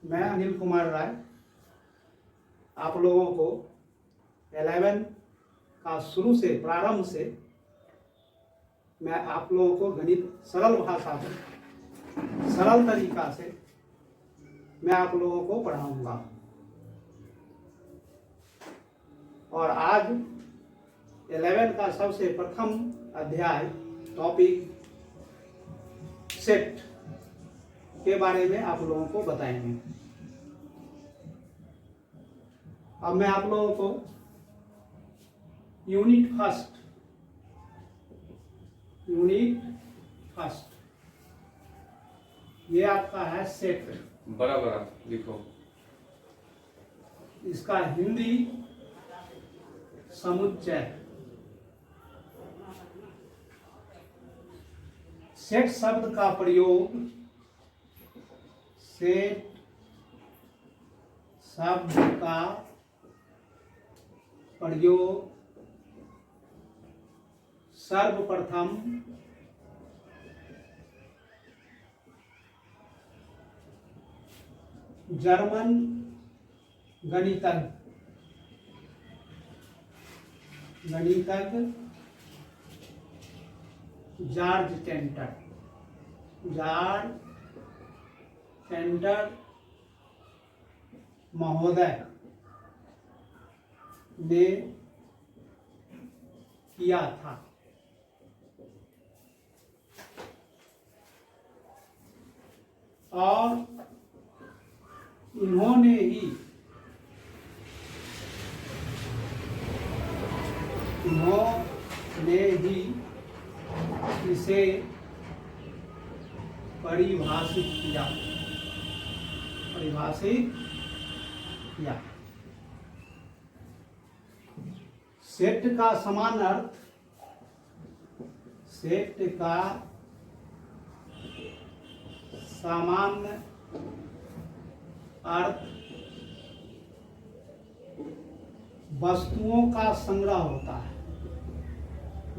मैं अनिल कुमार राय आप लोगों को 11 का शुरू से प्रारंभ से मैं आप लोगों को गणित सरल भाषा में सरल तरीका से मैं आप लोगों को पढ़ाऊंगा। और आज 11 का सबसे प्रथम अध्याय टॉपिक सेट के बारे में आप लोगों को बताएंगे। अब मैं आप लोगों को यूनिट फर्स्ट ये आपका है सेट। बड़ा बड़ा लिखो। इसका हिंदी समुच्चय। सेट शब्द का प्रयोग सेट शब्द का प्रयोग सर्वप्रथम जर्मन गणितज्ञ जॉर्ज टेंटर महोदय ने किया था। और इन्होंने ही इसे परिभाषित किया। सेट का समान अर्थ सामान्य अर्थ वस्तुओं का संग्रह होता है।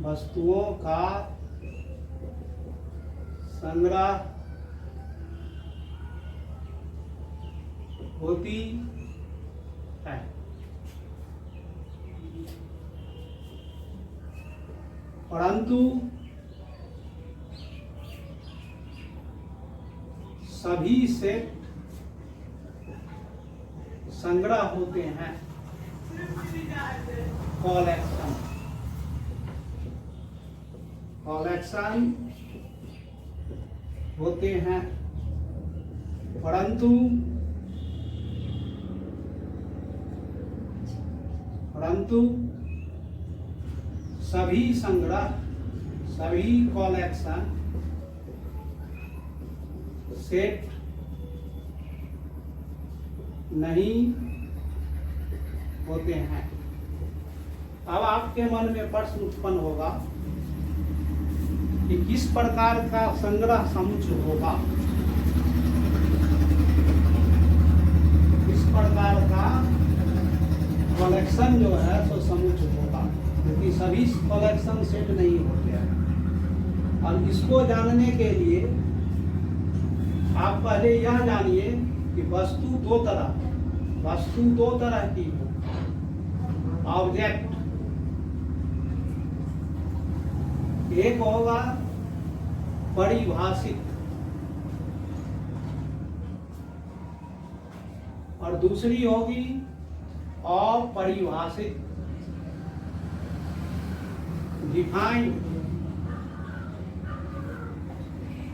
वस्तुओं का संग्रह होती है। परंतु सभी सेट संग्रह होते हैं कलेक्शन होते हैं। परंतु सभी कलेक्शन सेट नहीं होते हैं। अब आपके मन में प्रश्न उत्पन्न होगा कि किस प्रकार का संग्रह समुच्चय होगा, किस प्रकार का कलेक्शन जो है सो समुच्चय होगा, क्योंकि सभी कलेक्शन सेट नहीं होते हैं। और इसको जानने के लिए आप पहले यह जानिए कि वस्तु दो तरह की हो। ऑब्जेक्ट एक होगा परिभाषित और दूसरी होगी अपरिभाषित, डिफाइंड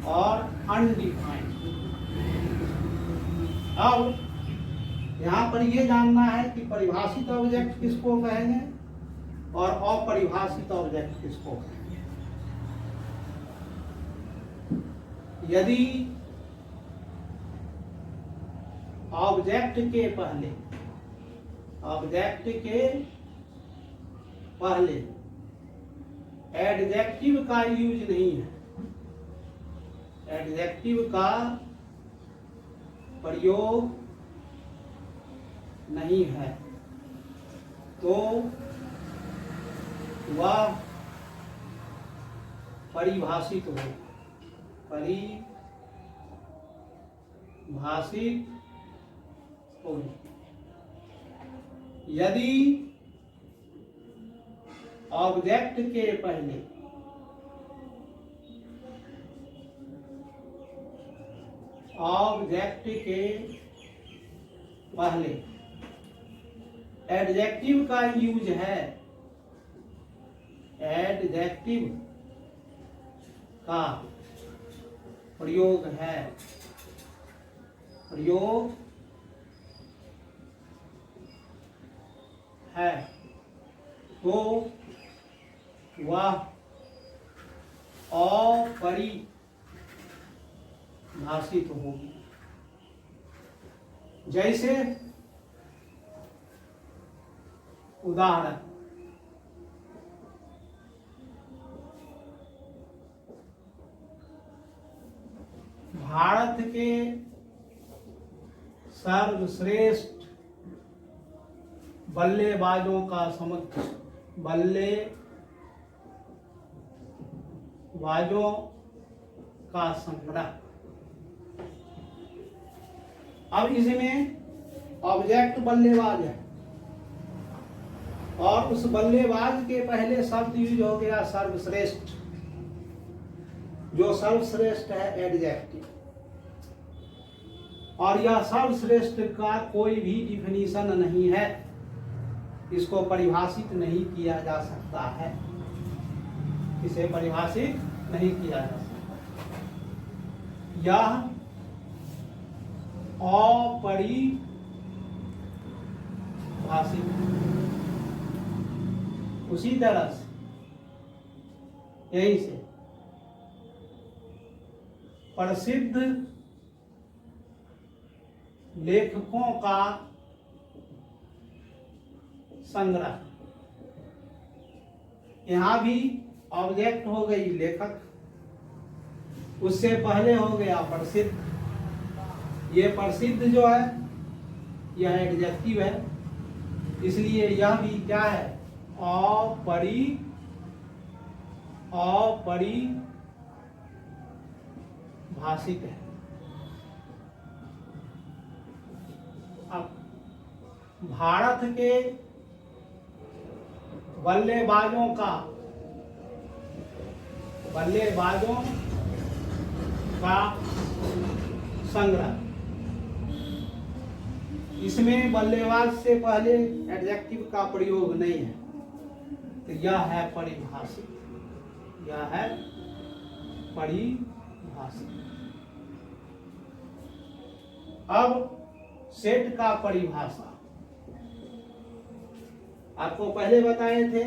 और अनडिफाइंड। अब यहाँ पर यह जानना है कि परिभाषित ऑब्जेक्ट किसको कहेंगे और अपरिभाषित ऑब्जेक्ट किसको कहेंगे। यदि ऑब्जेक्ट के पहले एडजेक्टिव का यूज नहीं है, एडजेक्टिव का प्रयोग नहीं है, तो वह परिभाषित हो। परिभाषित होगी। यदि ऑब्जेक्ट के पहले एडजेक्टिव का यूज है, एडजेक्टिव का प्रयोग है तो वह अपरिभाषित होगी। जैसे उदाहरण, भारत के सर्वश्रेष्ठ बल्लेबाजों का संग्रह। अब इसमें ऑब्जेक्ट बल्लेबाज है और उस बल्लेबाज के पहले शब्द यूज हो गया सर्वश्रेष्ठ। जो सर्वश्रेष्ठ है एडजेक्टिव, और यह सर्वश्रेष्ठ का कोई भी डिफिनीशन नहीं है, इसको परिभाषित नहीं किया जा सकता है, इसे परिभाषित नहीं किया जा सकता। यह अपरिभाषित। उसी तरह से यही से प्रसिद्ध लेखकों का संग्रह, यहां भी ऑब्जेक्ट हो गई लेखक, उससे पहले हो गया प्रसिद्ध। ये प्रसिद्ध जो है यह एडजेक्टिव है, इसलिए यह भी क्या है, अपरिभाषित है। अब भारत के बल्लेबाजों का संग्रह, इसमें बल्लेबाज से पहले एडजेक्टिव का प्रयोग नहीं है, तो यह है परिभाषित, अब सेट का परिभाषा आपको पहले बताए थे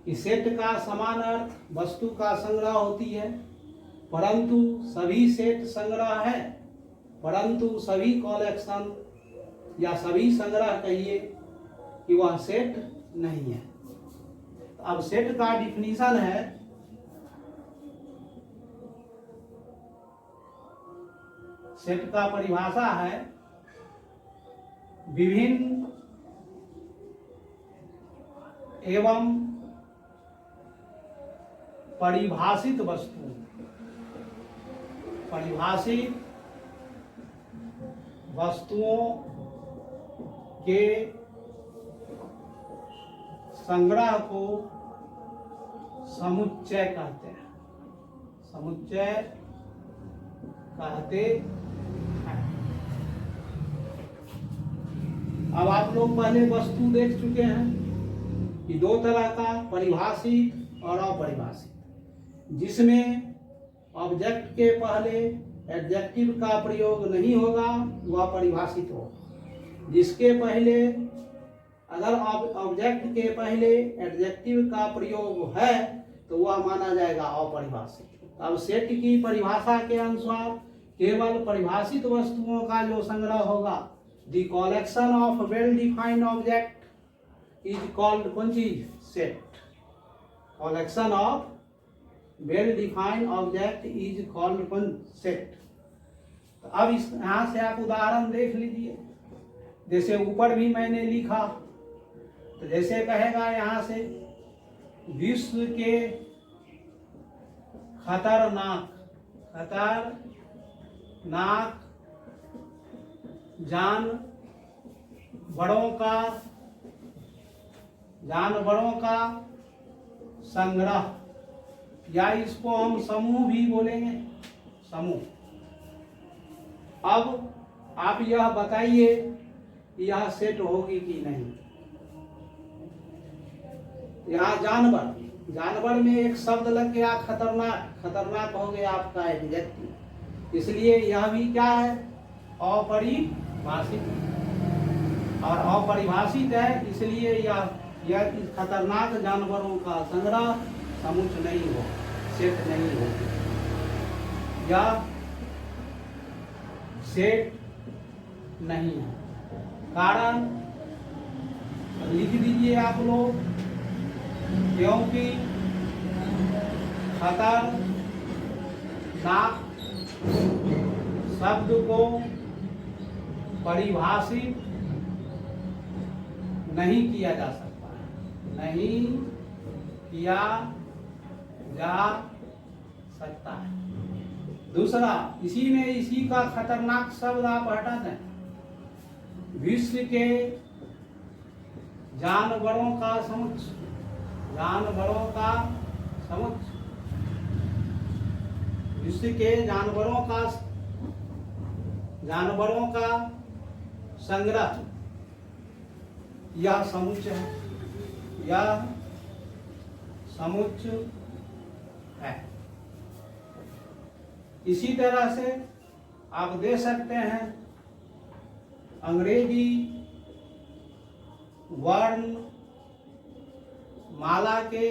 कि सेट का समान अर्थ वस्तु का संग्रह होती है, परंतु सभी सेट संग्रह है, परंतु सभी कलेक्शन या सभी संग्रह कहिए कि वह सेट नहीं है। अब सेट का डिफिनीशन है, सेट का परिभाषा है विभिन्न एवं परिभाषित वस्तुओं के संग्रह को समुच्चय कहते हैं, अब आप लोग पहले वस्तु देख चुके हैं कि दो तरह का, परिभाषित और अपरिभाषित, जिसमें ऑब्जेक्ट के पहले एडजेक्टिव का प्रयोग नहीं होगा वह परिभाषित होगा। जिसके पहले, अगर ऑब्जेक्ट के पहले एडजेक्टिव का प्रयोग है तो वह माना जाएगा अपरिभाषित। अब सेट की परिभाषा के अनुसार केवल परिभाषित वस्तुओं का जो संग्रह होगा, the collection of well defined object is called कौन चीज, set. Collection of well defined object is called कौन, सेट। तो अब इस यहां से आप उदाहरण देख लीजिए, जैसे ऊपर भी मैंने लिखा, तो जैसे कहेगा यहां से विश्व के खतरनाक जानवरों का संग्रह, या इसको हम समूह भी बोलेंगे, समूह। अब आप यह बताइए कि यह सेट होगी कि नहीं। यहाँ जानवर में एक शब्द लग गया खतरनाक हो गया आपका एडजेक्टिव, इसलिए यह भी क्या है, अपरिभाषित, और अपरिभाषित है, इसलिए यह खतरनाक जानवरों का संग्रह समुच नहीं हो, सेट नहीं हो, यह सेट नहीं है। कारण लिख दीजिए आप लोग, क्योंकि खतरनाक शब्द को परिभाषित नहीं किया जा सकता, नहीं किया जा सकता है। दूसरा, इसी का खतरनाक शब्द आप हटा दें, विश्व के जानवरों का समुच्चय, विश्व के जानवरों का संग्रह, यह समुच्चय है, यह समुच्चय है। इसी तरह से आप दे सकते हैं अंग्रेजी वर्ण माला के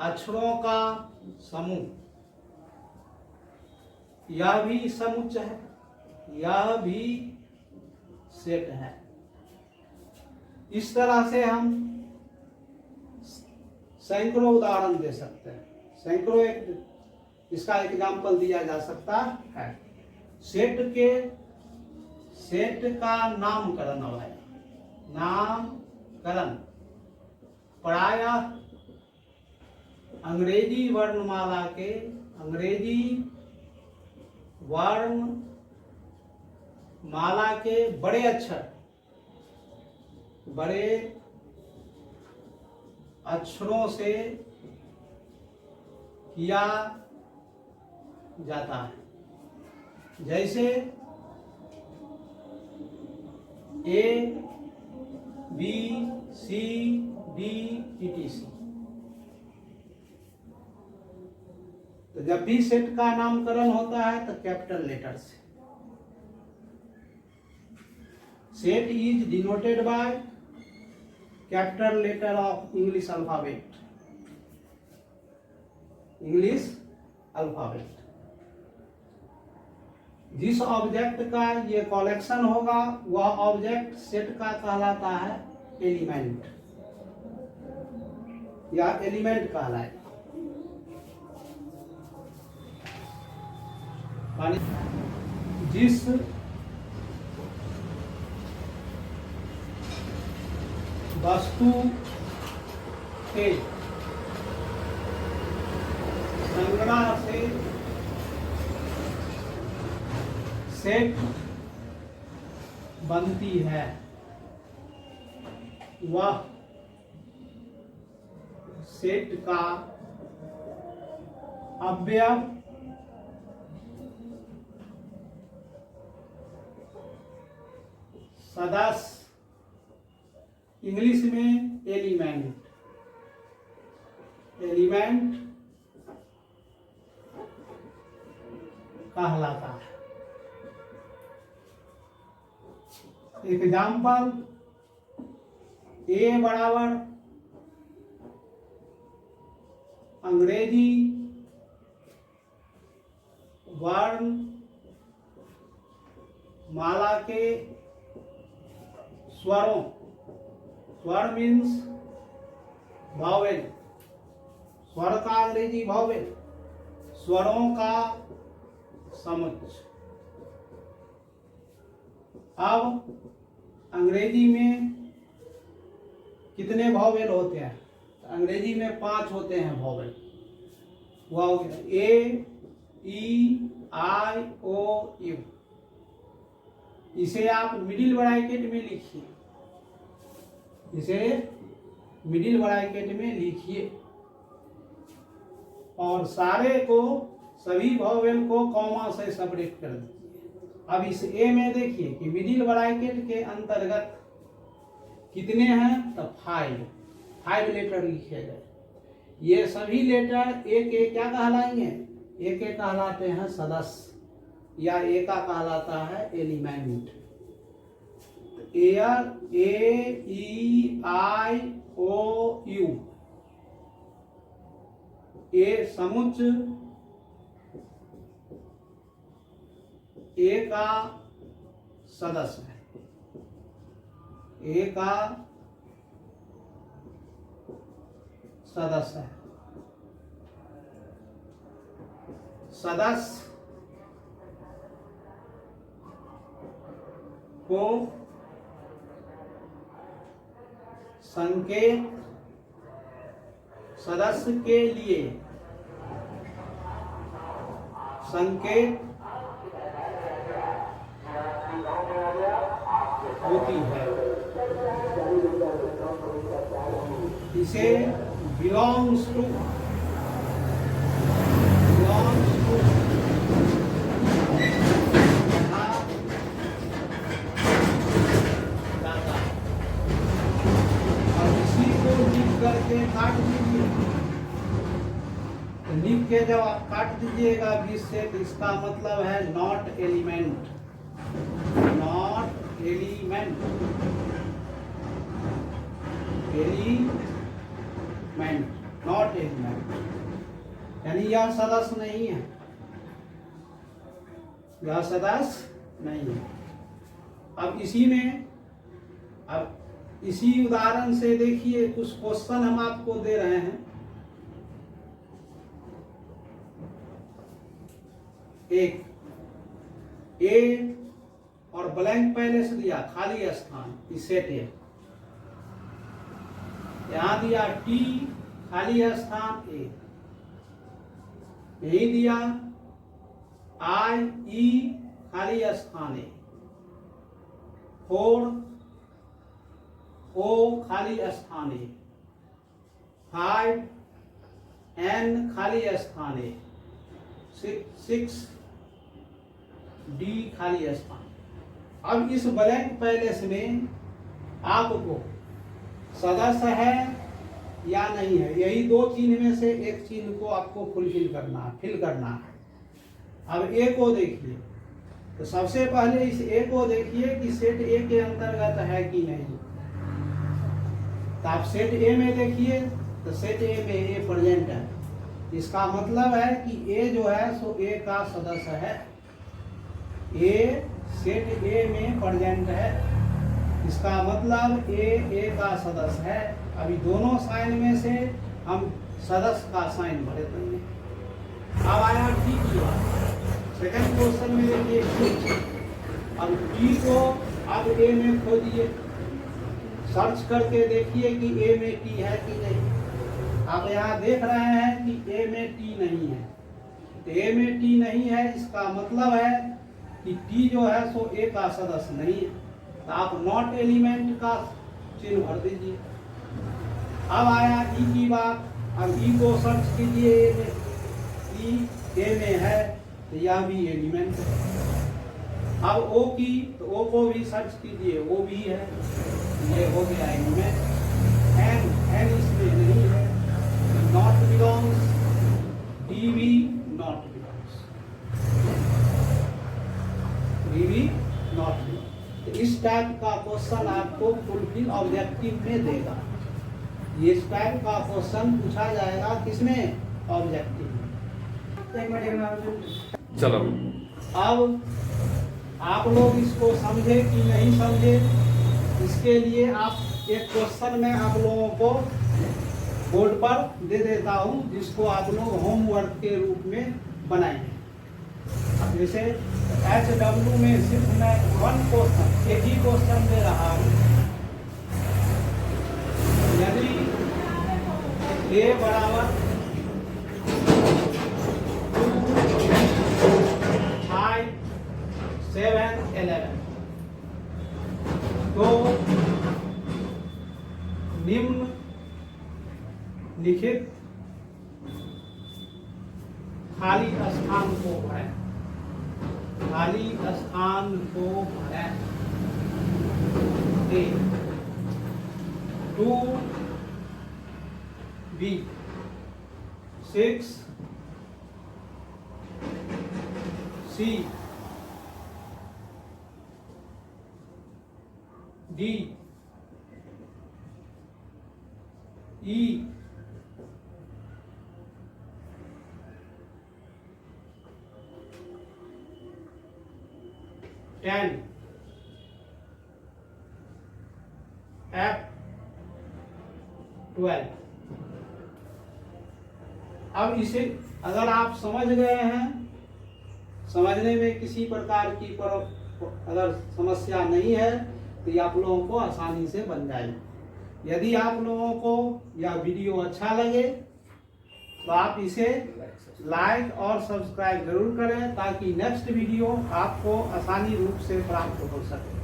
अक्षरों का समूह, यह भी समुच्चय है, यह भी सेट है। इस तरह से हम सैकड़ों उदाहरण दे सकते हैं, सैकड़ों इसका एग्जाम्पल दिया जा सकता है। सेट का नामकरण है, नामकरण प्रायः अंग्रेजी वर्णमाला के बड़े अक्षरों से किया जाता है, जैसे A B C D etc। तो जब भी सेट का नामकरण होता है तो कैपिटल लेटर से। Set is denoted by capital letter of English alphabet. जिस ऑब्जेक्ट का ये कलेक्शन होगा वह ऑब्जेक्ट सेट का कहलाता है एलिमेंट, या एलिमेंट कहलाएगा। जिस वस्तु के संग्रह से सेट बनती है वह सेट का अवयव सदस्य, इंग्लिश में एलिमेंट कहलाता है। एग्जाम्पल, ए बराबर अंग्रेजी वर्ण माला के स्वरों, स्वर मीन्स वावेल, स्वर का अंग्रेजी वावेल, स्वरों का समुच्चय। अब अंग्रेजी में कितने वावेल होते हैं? अंग्रेजी में 5 होते हैं वावेल। वह हो गया ए, ई, आई, ओ, यू। इसे आप मिडिल ब्रैकेट में लिखिए, इसे मिडिल ब्रैकेट में लिखिए और सारे को, सभी वॉवेल को कॉमा से सेपरेट कर दीजिए। अब इस ए में देखिए कि मिडिल ब्रैकेट के अंतर्गत कितने हैं, तो 5 लेटर लिखे गए। ये सभी लेटर एक एक क्या कहलाएंगे, एक एक कहलाते हैं सदस्य, या ए का कहलाता है element. Air, A E I O U, A समुच्च ए का सदस्य है, ए का सदस्य है। सदस्य को संकेत सदस्य के लिए संकेत होती है, इसे belongs to कहा जाता है। और इसी को लिख करके काट दीजिए। तो लिख के जब आप काट दीजिएगा 20 से, तो इसका मतलब है not element, not element, element, not element, यानी यह सदस्य नहीं है, यह सदस्य नहीं है। अब इसी में, अब इसी उदाहरण से देखिए, कुछ क्वेश्चन हम आपको दे रहे हैं। एक ए और ब्लैंक पहले से दिया, खाली स्थान, इस सेट ए। यहां दिया टी, खाली स्थान ए। यही दिया आई ई, खाली स्थान ए। 4 ओ, खाली स्थान ए। 5 एन, खाली स्थान ए। 6 डी, खाली स्थान। अब इस ब्लैंक पैलेस में आपको सदस्य है या नहीं है, यही दो चिन्ह में से एक चिन्ह को आपको फुलफिल करना है, फिल करना है। अब ए को देखिए, तो सबसे पहले इस ए को देखिए कि सेट ए के अंतर्गत है कि नहीं। तो आप सेट ए में देखिए, तो सेट ए में ए प्रेजेंट है, इसका मतलब है कि ए जो है सो ए का सदस्य है, ए सेट ए में प्रेजेंट है, इसका मतलब ए का सदस्य है। अभी दोनों साइन में से हम सदस्य का साइन भरे देंगे। अब आया टी की बात, सेकंड क्वेश्चन में देखिए, अब टी को अब ए में खोजिए, सर्च करके देखिए कि ए में टी है कि नहीं। आप यहाँ देख रहे हैं कि ए में टी नहीं है, तो ए में टी नहीं है, इसका मतलब है कि टी जो है सो ए का सदस्य नहीं है। तो आप नॉट एलिमेंट का चिन्ह भर दीजिए। अब आया ई की बात, अब ई को सर्च कीजिए, ए में, ई ए में है, तो यह भी एलिमेंट है। अब ओ की, तो ओ को भी सर्च कीजिए, ओ भी है, ये हो गया एलिमेंट। एन इसमें नहीं है, नॉट बिलोंग्स, डी भी नॉट बिलोंग्स, डी भी नॉट बिलोंग्स। तो इस टाइप का क्वेश्चन आपको फुलफिल ऑब्जेक्टिव में देगा। ये इस टाइप का क्वेश्चन पूछा जाएगा किसमें, ऑब्जेक्टिव में। चलो अब आप लोग इसको समझे कि नहीं समझे, इसके लिए आप एक क्वेश्चन में आप लोगों को बोर्ड पर दे देता हूं, जिसको आप लोग होमवर्क के रूप में बनाएंगे। जैसे HW में सिर्फ मैं 1 क्वेश्चन, एक ही क्वेश्चन दे रहा हूं। यदि A बराबर 2, 5, 7, 11, तो निम्न लिखित खाली स्थान को भरें। खाली स्थान को भरें। 2B 6C D E F 12। अब इसे अगर आप समझ गए हैं, समझने में किसी प्रकार की अगर समस्या नहीं है तो ये आप लोगों को आसानी से बन जाएगी। यदि आप लोगों को यह वीडियो अच्छा लगे तो आप इसे लाइक और सब्सक्राइब जरूर करें ताकि नेक्स्ट वीडियो आपको आसानी रूप से प्राप्त हो सके।